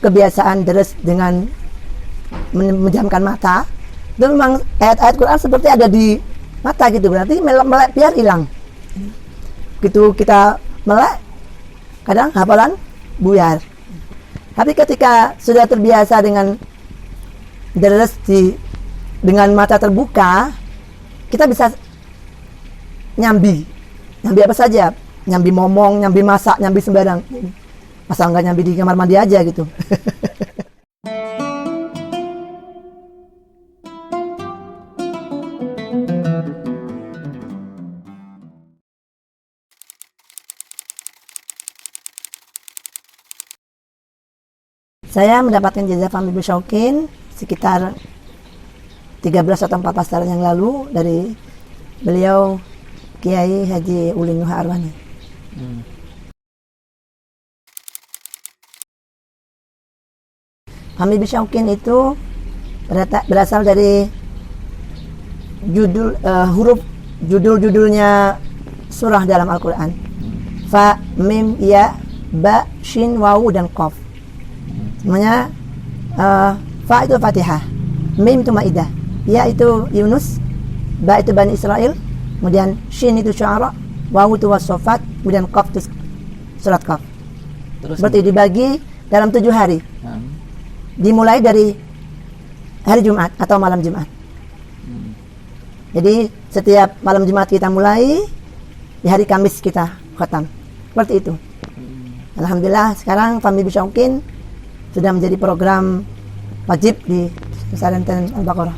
kebiasaan deres dengan menjamkan mata, itu memang ayat-ayat Quran seperti ada di mata gitu, berarti melek biar hilang. Gitu kita melek, kadang hafalan buyar. Tapi ketika sudah terbiasa dengan deres dengan mata terbuka, kita bisa nyambi apa saja, nyambi momong, nyambi masak, nyambi sembarang. Asal nggak nyambi di kamar mandi aja gitu. Saya mendapatkan jazah Fahmi Bisyauqin sekitar 13 atau 14 tahun yang lalu dari beliau Kiai Haji Ulin Nuha Arwani. Fahmi Bisyauqin itu berasal dari huruf judul-judulnya surah dalam Al-Quran. Fa, Mim, Ya, Ba, Shin, Wawu, dan Qaf. Semuanya Fa itu Fatihah, Mim itu Maidah, Ya itu Yunus, Ba itu Bani Israel, kemudian Shin itu Syu'ara, Wawu itu Was-Saffat, kemudian Qaf itu surat Qaf. Berarti dibagi dalam 7 hari. Dimulai dari hari Jumat atau malam Jumat. Jadi setiap malam Jumat kita mulai, di hari Kamis kita khatam. Seperti itu. Alhamdulillah sekarang Fahmi Bisyauqin sudah menjadi program wajib di pesantren Al-Baqarah.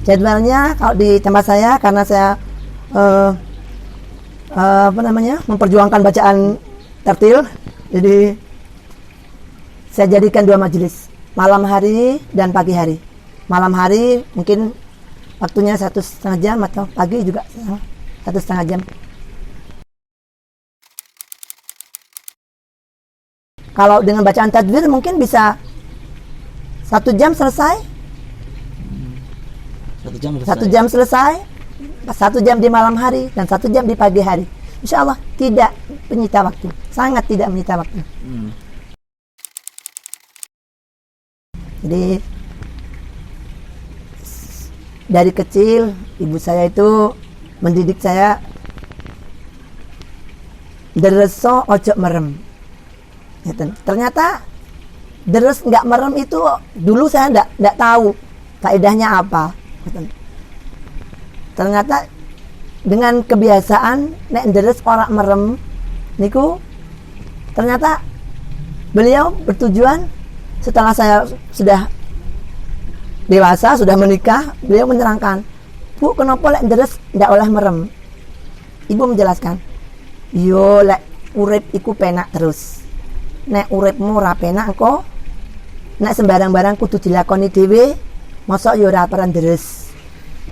Jadwalnya kalau di tempat saya, karena saya memperjuangkan bacaan tartil, jadi saya jadikan 2 majelis, malam hari dan pagi hari. Malam hari mungkin waktunya 1,5 jam atau pagi juga 1,5 jam. Kalau dengan bacaan tadbir mungkin bisa 1 jam selesai. 1 jam selesai. 1 jam di malam hari dan 1 jam di pagi hari. Insya Allah tidak menyita waktu, sangat tidak menyita waktu. Jadi dari kecil ibu saya itu mendidik saya dereso ojo merem. Ternyata deres nggak merem itu dulu saya nggak tahu faedahnya apa. Ternyata dengan kebiasaan nek deres orang merem niku, ternyata beliau bertujuan setelah saya sudah dewasa, sudah menikah, beliau menerangkan, Bu, kenapa lek deres ndak oleh merem? Ibu menjelaskan, yo lek urip iku penak terus. Nek uripmu ora penak engko, nek sembarang-barang kudu dilakoni dhewe, mosok yo ora peran deres.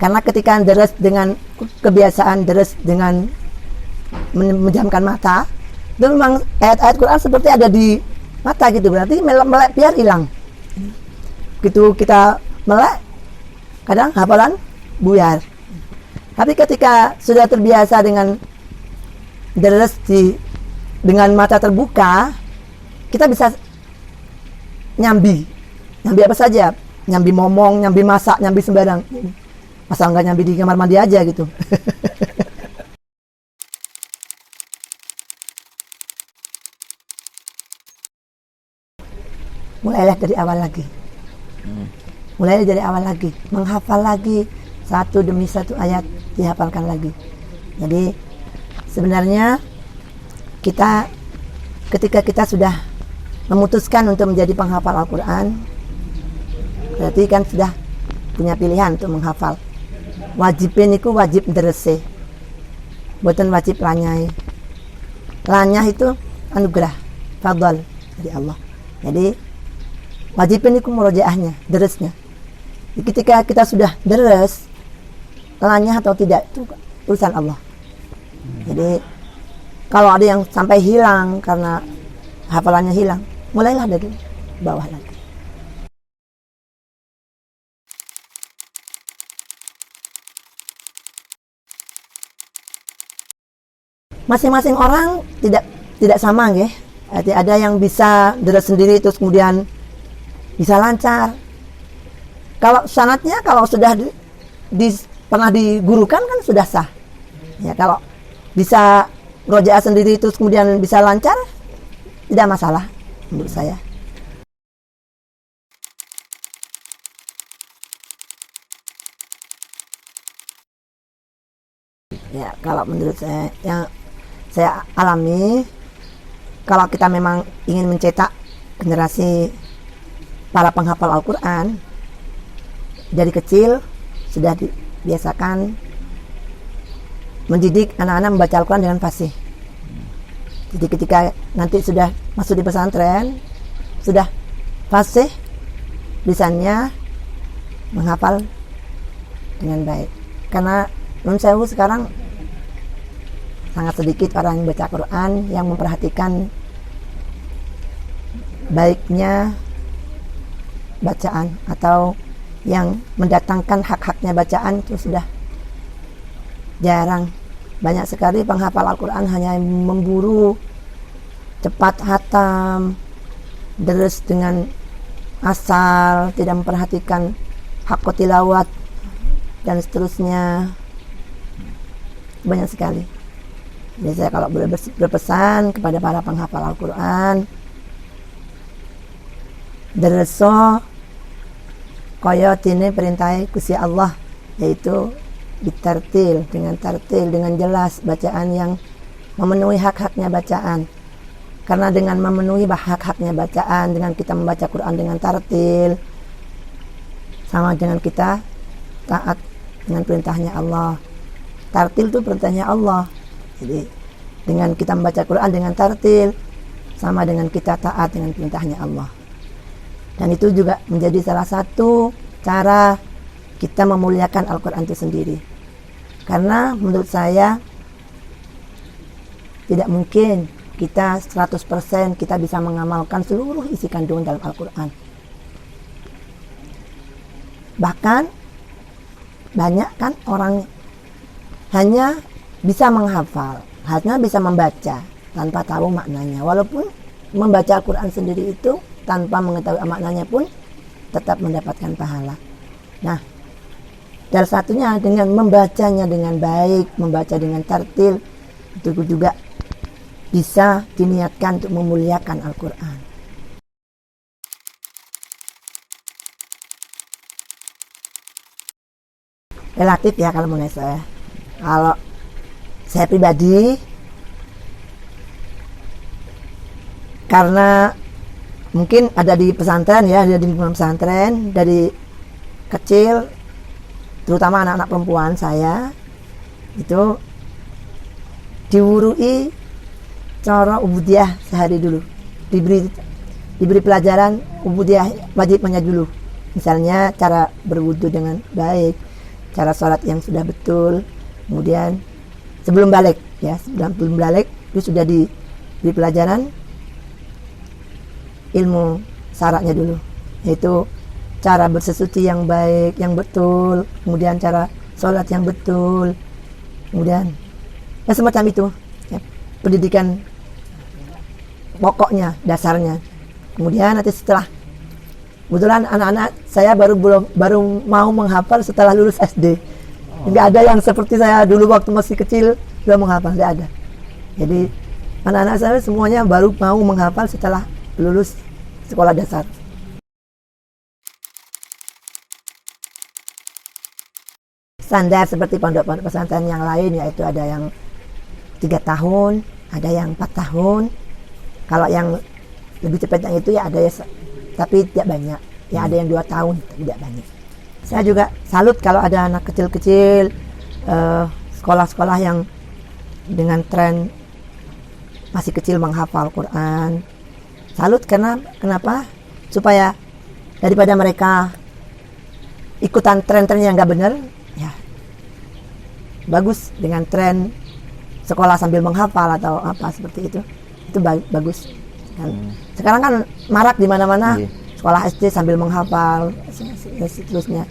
Karena ketika deres dengan kebiasaan deres dengan menjamkan mata, itu memang ayat-ayat Quran seperti ada di mata gitu, berarti melek biar hilang. Gitu kita melek, kadang hafalan buyar. Tapi ketika sudah terbiasa dengan deres dengan mata terbuka, kita bisa nyambi apa saja, nyambi momong, nyambi masak, nyambi sembarang. Asal nggak nyambi di kamar mandi aja gitu. Mulailah dari awal lagi. Mulailah dari awal lagi, menghafal lagi satu demi satu ayat dihafalkan lagi. Jadi sebenarnya ketika kita sudah memutuskan untuk menjadi penghafal Al-Quran, berarti kan sudah punya pilihan untuk menghafal. Wajibin itu wajib derese, bukan wajib lanyai. Lanyah itu anugerah, fadl dari Allah. Jadi wajibin itu murojaahnya, deresnya. Ketika kita sudah deres, lanyah atau tidak itu urusan Allah. Jadi kalau ada yang sampai hilang karena hafalannya hilang, mulailah dari bawah lagi. Masing-masing orang tidak sama nggih. Ada yang bisa deres sendiri terus kemudian bisa lancar. Kalau sanatnya kalau sudah pernah digurukan kan sudah sah. Ya, kalau bisa rojaah sendiri terus kemudian bisa lancar, tidak masalah menurut saya. Ya, kalau menurut saya yang saya alami, kalau kita memang ingin mencetak generasi para penghafal Al-Quran, dari kecil sudah dibiasakan mendidik anak-anak membaca Al-Quran dengan fasih. Jadi ketika nanti sudah masuk di pesantren, sudah fasih lisannya, menghafal dengan baik. Karena menurut saya sekarang sangat sedikit orang yang baca Quran yang memperhatikan baiknya bacaan atau yang mendatangkan hak-haknya bacaan itu sudah jarang. Banyak sekali penghafal Al-Quran hanya memburu cepat hatam, deres dengan asal, tidak memperhatikan hak tilawat dan seterusnya. Banyak sekali. Jadi saya kalau boleh berpesan kepada para penghafal Al-Quran, dereso kaya dene perintahe Gusti Allah, yaitu ditartil dengan jelas bacaan yang memenuhi hak-haknya bacaan. Karena dengan memenuhi hak-haknya bacaan, dengan kita membaca Quran dengan tartil, sama dengan kita taat dengan perintahnya Allah. Tartil itu perintahnya Allah. Jadi dengan kita membaca Quran dengan tartil, sama dengan kita taat dengan perintahnya Allah. Dan itu juga menjadi salah satu cara kita memuliakan Al-Quran itu sendiri. Karena menurut saya tidak mungkin kita 100% kita bisa mengamalkan seluruh isi kandungan dalam Al-Quran. Bahkan banyak kan orang hanya bisa menghafal, hanya bisa membaca tanpa tahu maknanya. Walaupun membaca Al-Quran sendiri itu tanpa mengetahui maknanya pun tetap mendapatkan pahala. Nah, salah satunya dengan membacanya dengan baik, membaca dengan tartil, itu juga bisa diniatkan untuk memuliakan Al-Quran. Relatif ya kalau menurut saya. Kalau saya pribadi, karena mungkin ada di pesantren ya, ada di lingkungan pesantren dari kecil, terutama anak-anak perempuan saya itu diwurui cara ubudiyah sehari dulu, diberi pelajaran ubudiyah wajibnya dulu. Misalnya cara berwudu dengan baik, cara sholat yang sudah betul, kemudian sebelum balik itu sudah diberi pelajaran ilmu syaratnya dulu, yaitu cara bersesuci yang baik, yang betul, kemudian cara sholat yang betul, kemudian ya semacam itu ya, pendidikan pokoknya, dasarnya. Kemudian nanti setelah, kebetulan anak-anak saya baru mau menghafal setelah lulus SD. Nggak ada yang seperti saya dulu waktu masih kecil sudah menghafal, nggak ada. Jadi anak-anak saya semuanya baru mau menghafal setelah lulus sekolah dasar. Standar seperti pondok-pondok pesantren yang lain, yaitu ada yang 3 tahun, ada yang 4 tahun. Kalau yang lebih cepat yang itu ya ada ya, tapi tidak banyak. Ya ada yang 2 tahun, tidak banyak. Saya juga salut kalau ada anak kecil-kecil, sekolah-sekolah yang dengan tren masih kecil menghafal Quran. Salut karena kenapa? Supaya daripada mereka ikutan tren-tren yang nggak benar, ya bagus dengan tren sekolah sambil menghafal atau apa seperti itu bagus. Sekarang kan marak di mana-mana sekolah SD sambil menghafal, seterusnya.